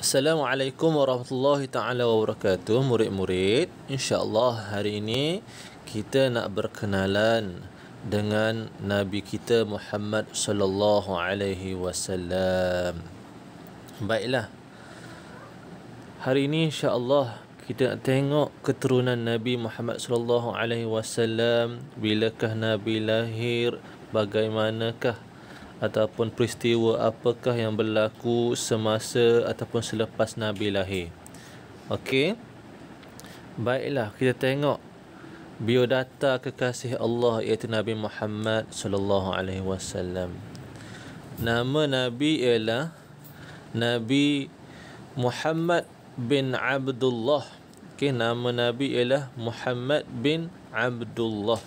Assalamualaikum warahmatullahi taala wabarakatuh, murid-murid. Insya-Allah hari ini kita nak berkenalan dengan Nabi kita Muhammad sallallahu alaihi wasallam. Baiklah. Hari ini insya-Allah kita nak tengok keturunan Nabi Muhammad sallallahu alaihi wasallam, bilakah Nabi lahir, bagaimanakah ataupun peristiwa apakah yang berlaku semasa ataupun selepas Nabi lahir. Okey. Baiklah, kita tengok biodata kekasih Allah iaitu Nabi Muhammad sallallahu alaihi wasallam. Nama Nabi ialah Nabi Muhammad bin Abdullah. Okey, nama Nabi ialah Muhammad bin Abdullah.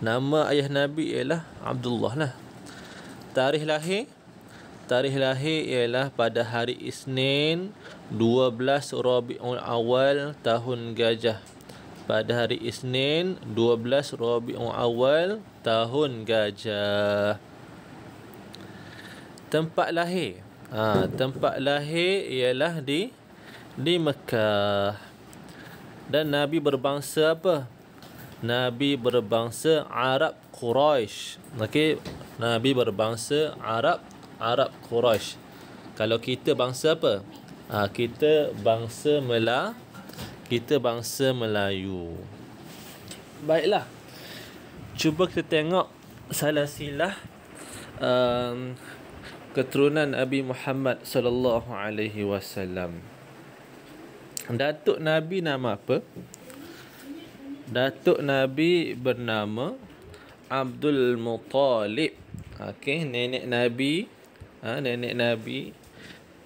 Nama ayah Nabi ialah Abdullah lah. Tarikh lahir ialah pada hari Isnin 12 Rabiul Awal tahun Gajah. Pada hari Isnin 12 Rabiul Awal tahun Gajah. Tempat lahir. Tempat lahir ialah di Mekah. Dan Nabi berbangsa apa? Nabi berbangsa Arab Quraisy. Okey, Nabi berbangsa Arab Quraisy. Kalau kita bangsa apa? Kita bangsa Melayu. Baiklah. Cuba kita tengok silsilah keturunan Nabi Muhammad sallallahu alaihi wasallam. Datuk Nabi nama apa? Datuk Nabi bernama Abdul Muttalib. Okey, nenek Nabi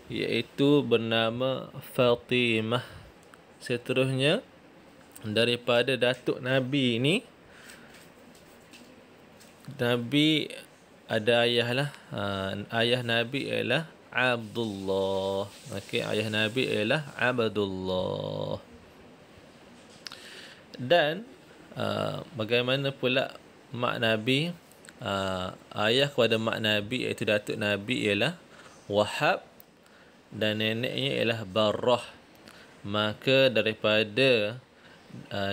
iaitu bernama Fatimah. Seterusnya daripada datuk Nabi ni, Nabi ada ayah lah. Ayah Nabi ialah Abdullah. Okey, ayah Nabi ialah Abdullah. Dan bagaimana pula mak Nabi? Ayah kepada mak Nabi iaitu datuk Nabi ialah Wahab dan neneknya ialah Barrah. Maka daripada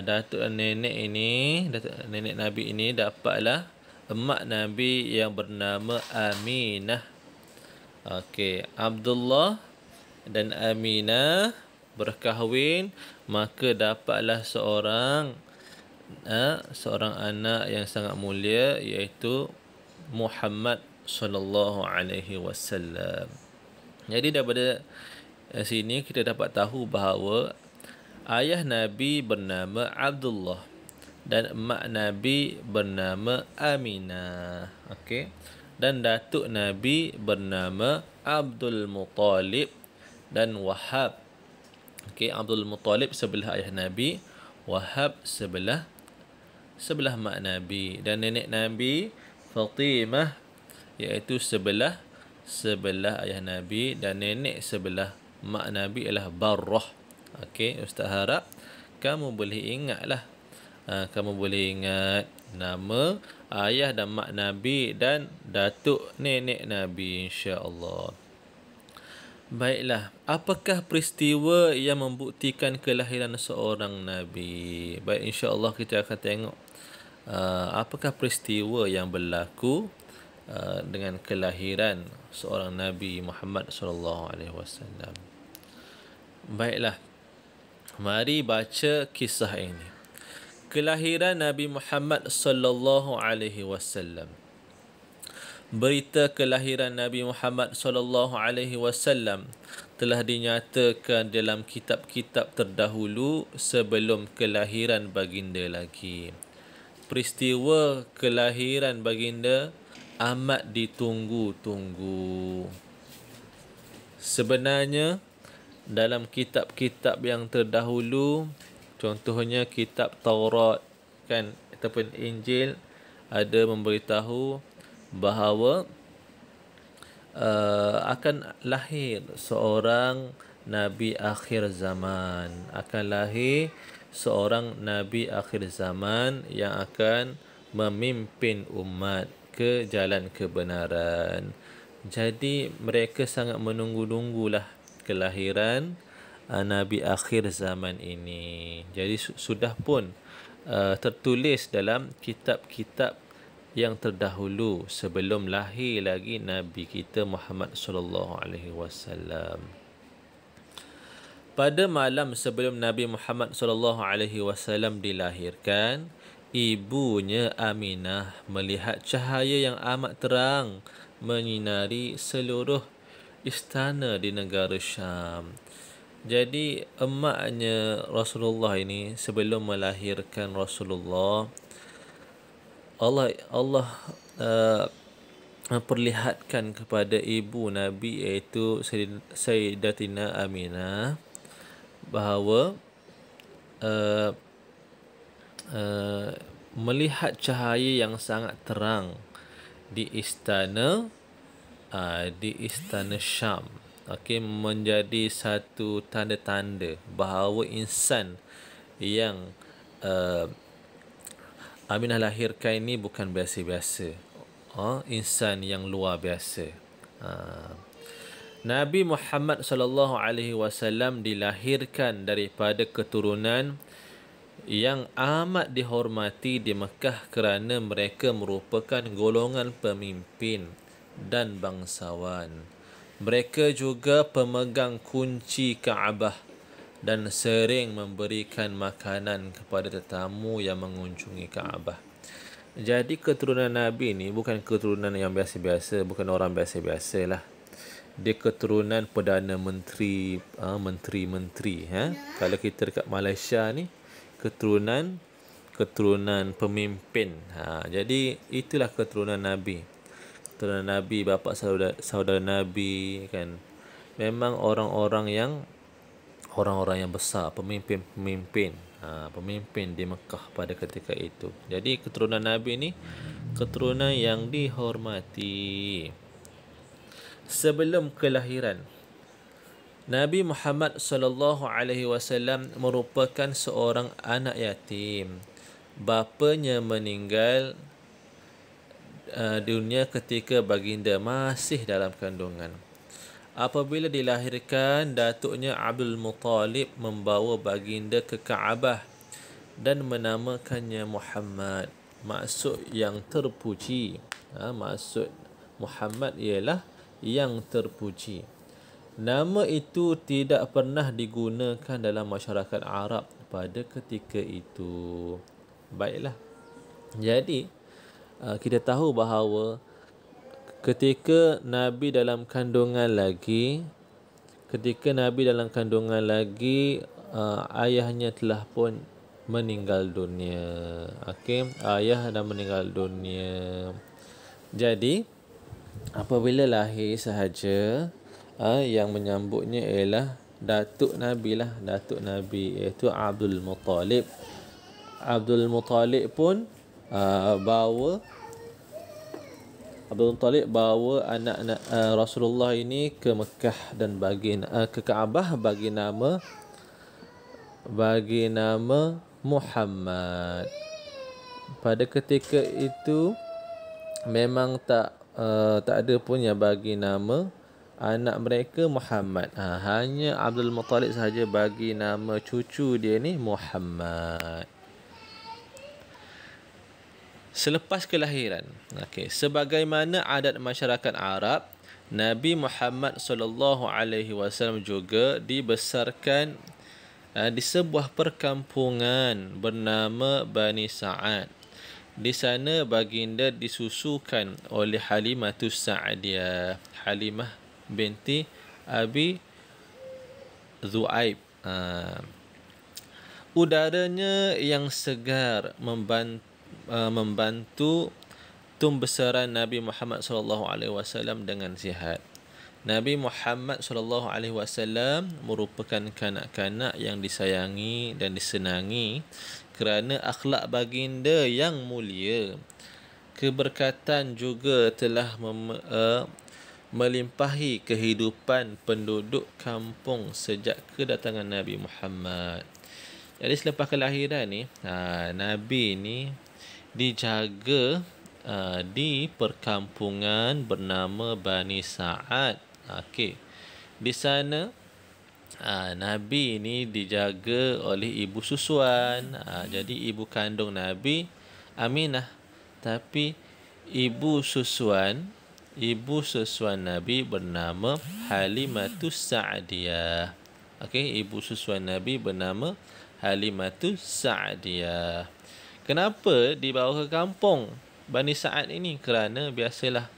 datuk nenek Nabi ini dapatlah emak Nabi yang bernama Aminah. Okey, Abdullah dan Aminah berkahwin, maka dapatlah seorang anak yang sangat mulia iaitu Muhammad sallallahu alaihi wasallam. Jadi daripada sini kita dapat tahu bahawa ayah Nabi bernama Abdullah dan emak Nabi bernama Aminah. Okey. Dan datuk Nabi bernama Abdul Muttalib dan Wahab. Okey, Abdul Muttalib sebelah ayah Nabi, Wahab sebelah mak Nabi, dan nenek Nabi Fatimah iaitu sebelah ayah Nabi, dan nenek sebelah mak Nabi ialah Barrah. Okey, Ustaz harap kamu boleh ingatlah. Kamu boleh ingat nama ayah dan mak Nabi dan datuk nenek Nabi, insya-Allah. Baiklah, apakah peristiwa yang membuktikan kelahiran seorang Nabi? Baik, insya-Allah kita akan tengok apakah peristiwa yang berlaku dengan kelahiran seorang Nabi Muhammad sallallahu alaihi wasallam. Baiklah, mari baca kisah ini. Kelahiran Nabi Muhammad sallallahu alaihi wasallam. Berita kelahiran Nabi Muhammad sallallahu alaihi wasallam telah dinyatakan dalam kitab-kitab terdahulu sebelum kelahiran baginda lagi. Peristiwa kelahiran baginda amat ditunggu-tunggu. Sebenarnya dalam kitab-kitab yang terdahulu, contohnya kitab Taurat ataupun Injil, ada memberitahu bahawa akan lahir seorang Nabi akhir zaman. Akan lahir seorang Nabi akhir zaman yang akan memimpin umat ke jalan kebenaran. Jadi mereka sangat menunggu-nunggulah kelahiran Nabi akhir zaman ini. Jadi sudah pun tertulis dalam kitab-kitab yang terdahulu sebelum lahir lagi Nabi kita Muhammad sallallahu alaihi wasallam. Pada malam sebelum Nabi Muhammad sallallahu alaihi wasallam dilahirkan, ibunya Aminah melihat cahaya yang amat terang menyinari seluruh istana di negara Syam. Jadi emaknya Rasulullah ini sebelum melahirkan Rasulullah, Allah memperlihatkan kepada ibu Nabi iaitu Sayyidatina Aminah bahawa melihat cahaya yang sangat terang di istana Syam, menjadi satu tanda-tanda bahawa insan yang Aminah lahirkan ini bukan biasa-biasa, insan yang luar biasa. Nabi Muhammad sallallahu alaihi wasallam dilahirkan daripada keturunan yang amat dihormati di Mekah kerana mereka merupakan golongan pemimpin dan bangsawan. Mereka juga pemegang kunci Kaabah dan sering memberikan makanan kepada tetamu yang mengunjungi Kaabah. Jadi keturunan Nabi ni bukan keturunan yang biasa-biasa, bukan orang biasa-biasa lah. Dia keturunan Perdana Menteri, menteri-menteri. Kalau kita dekat Malaysia ni, keturunan pemimpin. Jadi itulah keturunan Nabi. Keturunan Nabi, bapa saudara Nabi kan. Memang orang-orang yang besar, pemimpin di Mekah pada ketika itu. Jadi keturunan Nabi ni keturunan yang dihormati. Sebelum kelahiran Nabi Muhammad sallallahu alaihi wasallam merupakan seorang anak yatim. Bapanya meninggal dunia ketika baginda masih dalam kandungan. Apabila dilahirkan, datuknya Abdul Muttalib membawa baginda ke Kaabah dan menamakannya Muhammad. Maksud yang terpuji. Maksud Muhammad ialah yang terpuji. Nama itu tidak pernah digunakan dalam masyarakat Arab pada ketika itu. Baiklah. Jadi, kita tahu bahawa ketika Nabi dalam kandungan lagi, ayahnya telah pun meninggal dunia. Ayah dah meninggal dunia. Jadi, apabila lahir sahaja, yang menyambutnya ialah datuk Nabi iaitu Abdul Muttalib. Abdul Muttalib pun bawa anak Rasulullah ini ke Mekah dan ke Kaabah bagi nama Muhammad. Pada ketika itu memang tak ada pun yang bagi nama anak mereka Muhammad. Hanya Abdul Muttalib sahaja bagi nama cucu dia ni Muhammad. Selepas kelahiran, sebagaimana adat masyarakat Arab, Nabi Muhammad sallallahu alaihi wasallam juga dibesarkan di sebuah perkampungan bernama Bani Sa'ad. Di sana baginda disusukan oleh Halimatus Sa'diyah, Halimah binti Abi Zu'aib. Udaranya yang segar membantu tumbesaran Nabi Muhammad sallallahu alaihi wasallam dengan sihat. Nabi Muhammad sallallahu alaihi wasallam merupakan kanak-kanak yang disayangi dan disenangi kerana akhlak baginda yang mulia. Keberkatan juga telah melimpahi kehidupan penduduk kampung sejak kedatangan Nabi Muhammad. Jadi selepas kelahiran ni, Nabi ni dijaga di perkampungan bernama Bani Sa'ad. Okey. Di sana Nabi ini dijaga oleh ibu susuan. Jadi ibu kandung Nabi Aminah. Tapi ibu susuan Nabi bernama Halimatus Sa'diyah. Okey, ibu susuan Nabi bernama Halimatus Sa'diyah. Kenapa dibawa ke kampung Bani Sa'ad ini? Kerana biasalah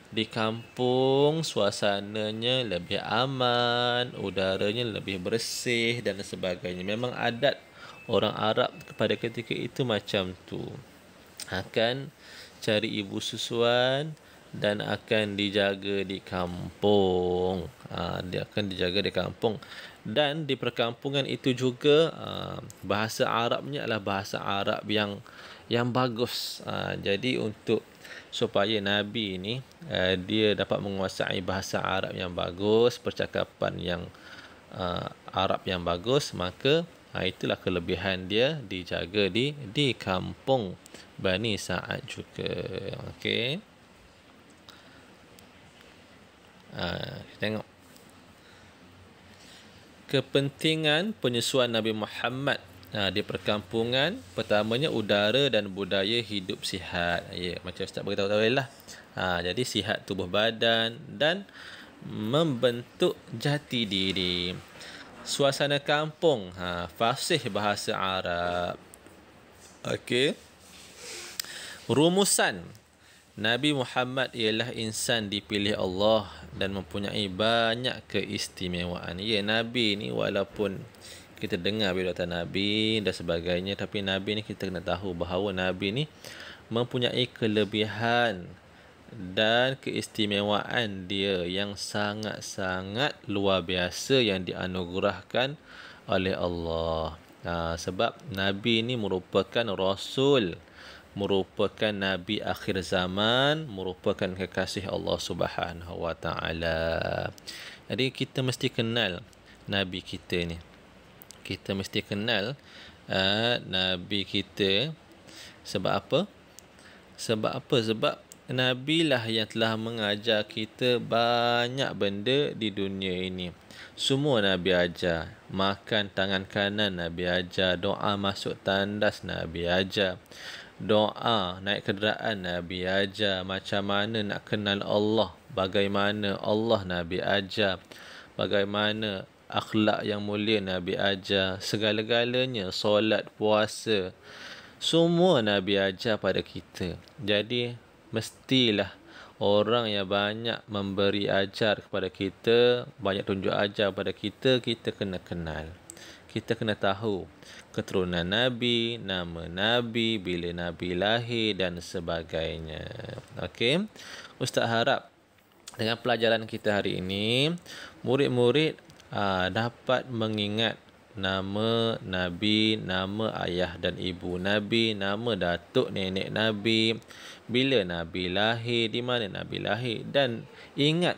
di kampung suasananya lebih aman, udaranya lebih bersih dan sebagainya. Memang adat orang Arab pada ketika itu macam tu. Akan cari ibu susuan dan akan dijaga di kampung. Dia akan dijaga di kampung. Dan di perkampungan itu juga bahasa Arabnya adalah bahasa Arab yang bagus. Jadi supaya Nabi ini dia dapat menguasai bahasa Arab yang bagus, percakapan yang Arab yang bagus, maka itulah kelebihan dia dijaga di kampung Bani Sa'ad juga. Okey. Tengok kepentingan penyesuaian Nabi Muhammad di perkampungan. Pertamanya, udara dan budaya hidup sihat. Ya, macam Ustaz beritahu tadi lah. Jadi sihat tubuh badan dan membentuk jati diri. Suasana kampung, fasih bahasa Arab. Okey. Rumusan, Nabi Muhammad ialah insan dipilih Allah dan mempunyai banyak keistimewaan. Ya, Nabi ni walaupun kita dengar bila kata Nabi dan sebagainya, tapi Nabi ni kita kena tahu bahawa Nabi ni mempunyai kelebihan dan keistimewaan dia yang sangat-sangat luar biasa yang dianugerahkan oleh Allah. Sebab Nabi ni merupakan Rasul, merupakan Nabi akhir zaman, merupakan kekasih Allah Subhanahu Wa Taala. Jadi kita mesti kenal Nabi kita ni. Kita mesti kenal Nabi kita. Sebab apa? Sebab Nabi lah yang telah mengajar kita banyak benda di dunia ini. Semua Nabi ajar. Makan tangan kanan Nabi ajar. Doa masuk tandas Nabi ajar. Doa naik kenderaan Nabi ajar. Macam mana nak kenal Allah, bagaimana Allah Nabi ajar. Bagaimana akhlak yang mulia Nabi ajar. Segala-galanya, solat, puasa, semua Nabi ajar pada kita. Jadi mestilah orang yang banyak memberi ajar kepada kita, banyak tunjuk ajar kepada kita, kita kena kenal. Kita kena tahu keturunan Nabi, nama Nabi, bila Nabi lahir dan sebagainya. Okey. Ustaz harap dengan pelajaran kita hari ini, murid-murid dapat mengingat nama Nabi, nama ayah dan ibu Nabi, nama datuk nenek Nabi, bila Nabi lahir, di mana Nabi lahir, dan ingat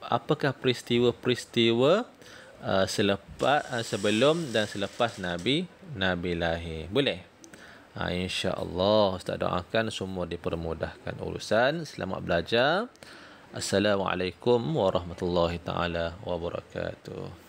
apakah peristiwa-peristiwa sebelum dan selepas Nabi lahir. Boleh? InsyaAllah Ustaz doakan semua dipermudahkan urusan. Selamat belajar. Assalamualaikum warahmatullahi taala wabarakatuh.